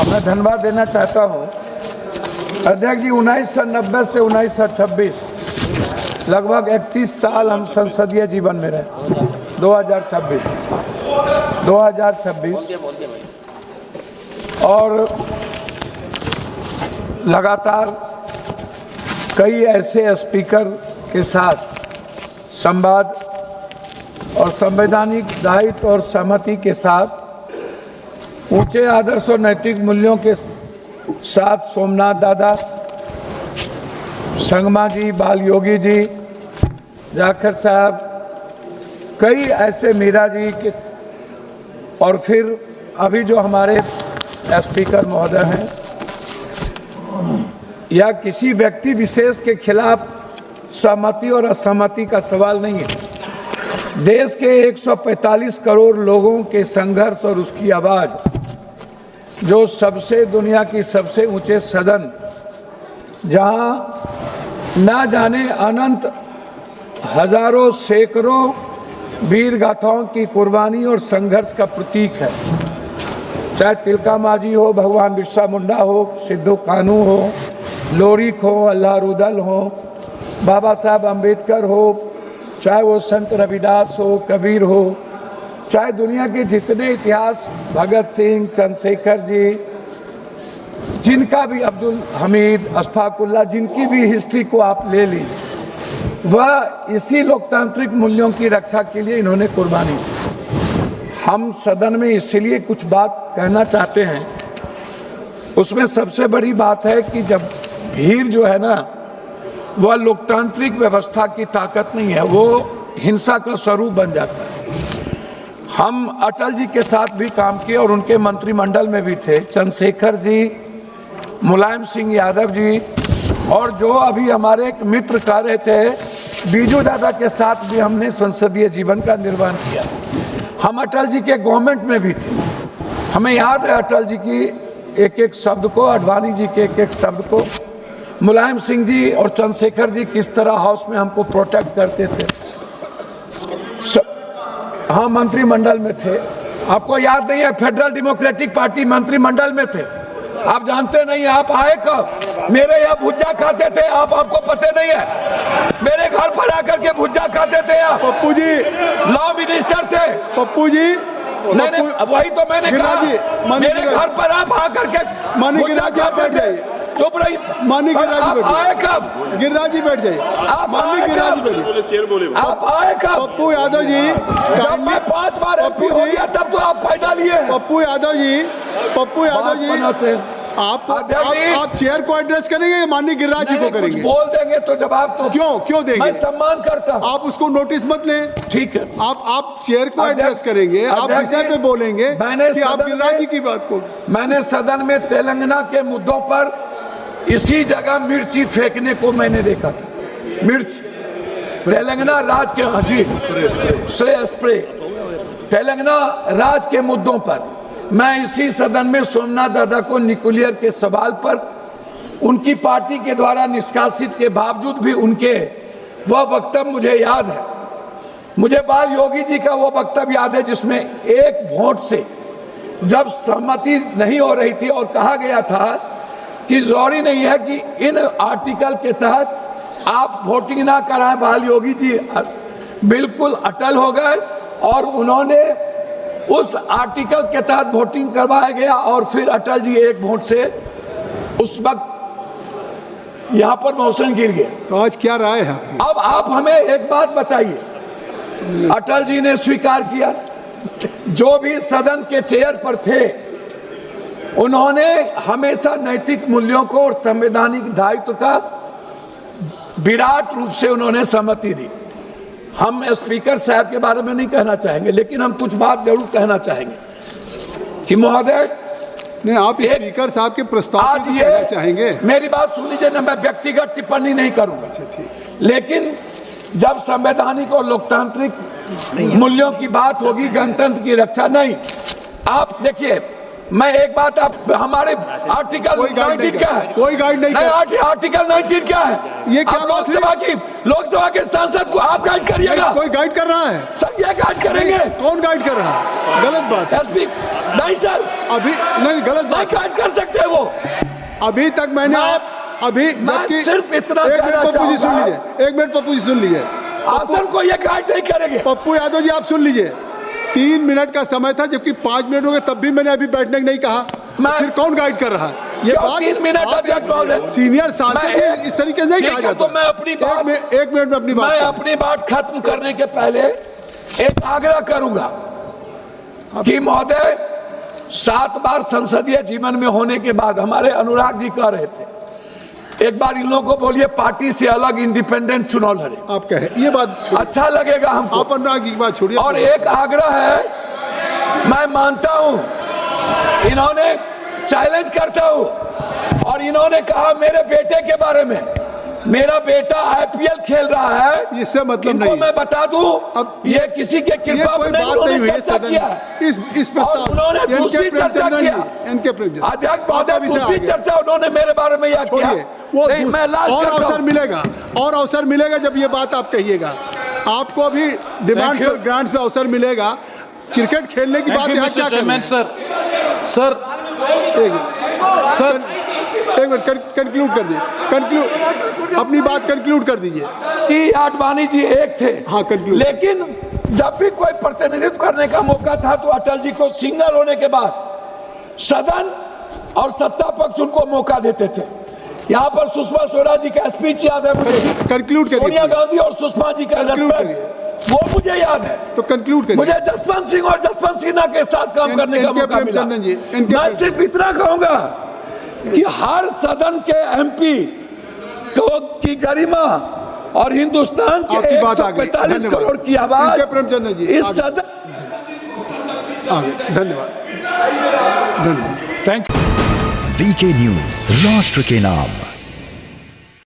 मैं धन्यवाद देना चाहता हूं अध्यक्ष जी। 1990 से 1926 लगभग 31 साल हम संसदीय जीवन में रहे। 2026 और लगातार कई ऐसे स्पीकर के साथ संवाद और संवैधानिक दायित्व और सहमति के साथ ऊंचे आदर्श और नैतिक मूल्यों के साथ सोमनाथ दादा, संगमा जी, बाल योगी जी, जाखड़ साहब, कई ऐसे मीरा जी के, और फिर अभी जो हमारे स्पीकर महोदय हैं, या किसी व्यक्ति विशेष के खिलाफ सहमति और असहमति का सवाल नहीं है। देश के 145 करोड़ लोगों के संघर्ष और उसकी आवाज़, जो सबसे दुनिया की सबसे ऊंचे सदन, जहां ना जाने अनंत हजारों सैकड़ों वीर गाथाओं की कुर्बानी और संघर्ष का प्रतीक है। चाहे तिलका मांझी हो, भगवान बिरसा मुंडा हो, सिद्धू कानू हो, लोरिक हो, अल्लाह रुदल हो, बाबा साहब अम्बेडकर हो, चाहे वो संत रविदास हो, कबीर हो, चाहे दुनिया के जितने इतिहास, भगत सिंह, चंद्रशेखर जी, जिनका भी, अब्दुल हमीद, अशफाकुल्ला, जिनकी भी हिस्ट्री को आप ले ली, वह इसी लोकतांत्रिक मूल्यों की रक्षा के लिए इन्होंने कुर्बानी दी। हम सदन में इसलिए कुछ बात कहना चाहते हैं। उसमें सबसे बड़ी बात है कि जब भीड़ जो है ना, वह लोकतांत्रिक व्यवस्था की ताकत नहीं है, वो हिंसा का स्वरूप बन जाता है। हम अटल जी के साथ भी काम किए और उनके मंत्रिमंडल में भी थे, चंद्रशेखर जी, मुलायम सिंह यादव जी, और जो अभी हमारे एक मित्र कह रहे थे, बीजू दादा के साथ भी हमने संसदीय जीवन का निर्वहन किया। हम अटल जी के गवर्नमेंट में भी थे। हमें याद है अटल जी की एक एक शब्द को, अडवाणी जी के एक एक शब्द को, मुलायम सिंह जी और चंद्रशेखर जी किस तरह हाउस में हमको प्रोटेक्ट करते थे। हाँ, मंत्रिमंडल में थे। आपको याद नहीं है, फेडरल डेमोक्रेटिक पार्टी मंत्रिमंडल में थे। आप जानते नहीं, आप आए कब? मेरे यहाँ भुज्जा खाते थे आप, आपको पता नहीं है? मेरे घर पर आकर के भुज्जा खाते थे आप। पप्पू जी लॉ मिनिस्टर थे। पप्पू जी नहीं, वही तो मैंने कहा, मेरे घर पर आप आकर के मानी गिरिराज जी, आप बैठ जाइए। चुप रही। मानी गिरिराज जी आए कब? गिरिराज जी बैठ जाइए। मानी गिरिराज जी बैठिए। आप आए कब? पप्पू यादव जी, जब मैं 5 बार पप्पू MP हो गया तब तो आप फायदा लिए। पप्पू यादव जी, आप चेयर को एड्रेस करेंगे या माननीय गिरिराज जी को करेंगे? बोल देंगे तो जवाब तो क्यों देंगे? मैं सम्मान करता हूं। आप उसको नोटिस मत लें। ठीक है, आप चेयर को एड्रेस करेंगे, आप विषय पे बोलेंगे कि आप गिरिराज जी की बात को। मैंने सदन में तेलंगाना के मुद्दों पर इसी जगह मिर्ची फेंकने को मैंने देखा था। मिर्च तेलंगाना राज के, हाँ जी, स्प्रे तेलंगाना राज के मुद्दों पर मैं इसी सदन में सोमनाथ दादा को न्यूक्लियर के सवाल पर उनकी पार्टी के द्वारा निष्कासित के बावजूद भी उनके वह वक्तव्य मुझे याद है। मुझे बाल योगी जी का वो वक्तव्य याद है जिसमें एक वोट से जब सहमति नहीं हो रही थी और कहा गया था कि जरूरी नहीं है कि इन आर्टिकल के तहत आप वोटिंग ना कराएं। बाल योगी जी बिल्कुल अटल हो गए और उन्होंने उस आर्टिकल के तहत वोटिंग करवाया गया और फिर अटल जी एक वोट से उस वक्त यहाँ पर मौसम गिर गए। तो आज क्या राय है आपकी? अब आप हमें एक बात बताइए, अटल जी ने स्वीकार किया, जो भी सदन के चेयर पर थे उन्होंने हमेशा नैतिक मूल्यों को और संवैधानिक दायित्व का विराट रूप से उन्होंने सहमति दी। हम स्पीकर साहब के बारे में नहीं कहना चाहेंगे, लेकिन हम कुछ बात जरूर कहना चाहेंगे कि महोदय, नहीं, आप स्पीकर साहब के प्रस्ताव पे कहना चाहेंगे? मेरी बात सुन लीजिए ना, मैं व्यक्तिगत टिप्पणी नहीं करूंगा। अच्छा, ठीक। लेकिन जब संवैधानिक और लोकतांत्रिक मूल्यों की बात होगी, गणतंत्र की रक्षा नहीं, आप देखिए मैं एक बात आप हमारे आर्टिकल कोई गाइड 19 क्या है? कोई गाइड नहीं कर आर्टिकल 19 क्या है? ये क्या आप बात लोकसभा के सांसद को आप गाइड करिएगा? कोई गाइड कर रहा है? सर ये गाइड करेंगे? कौन गाइड कर रहा है? गलत बात है। एसपी नहीं सर, अभी नहीं, गलत नहीं बात। गाइड कर सकते वो। अभी तक मैंने अभी मैं जबकि सिर्फ इतना एक मिनट कहना पप्पू जी सुन चाहूंगा। लीजिए, एक मिनट पप्पू जी सुन लीजिए। आसन को ये गाइड नहीं करेंगे। पप्पू यादव जी आप सुन लीजिए, 3 मिनट का समय था जबकि 5 मिनट हो गए, तब भी मैंने अभी बैठने को नहीं कहा। फिर कौन गाइड कर रहा है? ये क्यों बात 3 मिनट आप अध्यक्ष महोदय? सीनियर सांसद मैं हैं, इस तरीके से नहीं ठीक कहा है, जाता। तो मैं अपनी बात एक मिनट में अपनी बात मैं करूं। अपनी बात खत्म करने के पहले एक आग्रह करूंगा कि महोदय 7 बार संसदीय जीवन में होने के बाद हमारे अनुराग जी कह रहे थे एक बार इन लोगों को बोलिए पार्टी से अलग इंडिपेंडेंट चुनाव लड़े। आप कहे ये बात छोड़िए। अच्छा लगेगा हमको। आप अनुराग जी की बात छोड़िए। और एक आग्रह है, मैं मानता हूं इन्होंने चैलेंज करता हूं और इन्होंने कहा मेरे बेटे के बारे में, मेरा बेटा आईपीएल खेल रहा है, इससे मतलब इनको नहीं। मैं बता दूं अब ये किसी के ये कृपा कोई पर नहीं, बात नहीं हुई उन्होंने है चर्चा सदन किया में। इस और प्रस्ताव उन्होंने एनके दूसरी चर्चा प्रेमचंद्रन किया। जी, एनके प्रेमचंद्रन अध्यक्ष आप महोदय अब इसे दूसरी आगे चर्चा उन्होंने मेरे बारे में यह किया। छोड़िए, वो नहीं, मैं लास्ट और करता हूं। अवसर मिलेगा, और अवसर मिलेगा जब ये बात आप कहिएगा। आपको अभी demand Thank you. For grants पे अवसर मिलेगा। क्रिकेट खेलने की बात यहाँ क्या करें? सर एक मिनट कंक्लूड कर दीजिए, अपनी बात कंक्लूड कर दीजिए। कि आडवाणी जी एक थे, हाँ, conclude। लेकिन जब भी कोई प्रतिनिधित्व करने का मौका था तो अटल जी को सिंगल होने के बाद सदन और सत्ता पक्ष उनको मौका देते थे। यहाँ पर सुषमा स्वराज जी का स्पीच याद है मुझे, कंक्लूड सोनिया करिए, गांधी और सुषमा जी का Conclude रेस्पेक्ट, वो मुझे याद है। तो कंक्लूड करिए। मुझे जसवंत सिंह और जसवंत सिन्हा के साथ काम करने का एनके मौका मिला। प्रेमचंद्रन जी, एनके मैं प्रेमचंद्रन। सिर्फ इतना कहूंगा कि हर सदन के एमपी की गरिमा और हिंदुस्तान के आपकी बात आ गई। 145 धन्यवाद। करोड़ की आवाज एनके प्रेमचंद्रन जी, इस आगे। सदन धन्यवाद। Thank you. वीके न्यूज, राष्ट्र के नाम।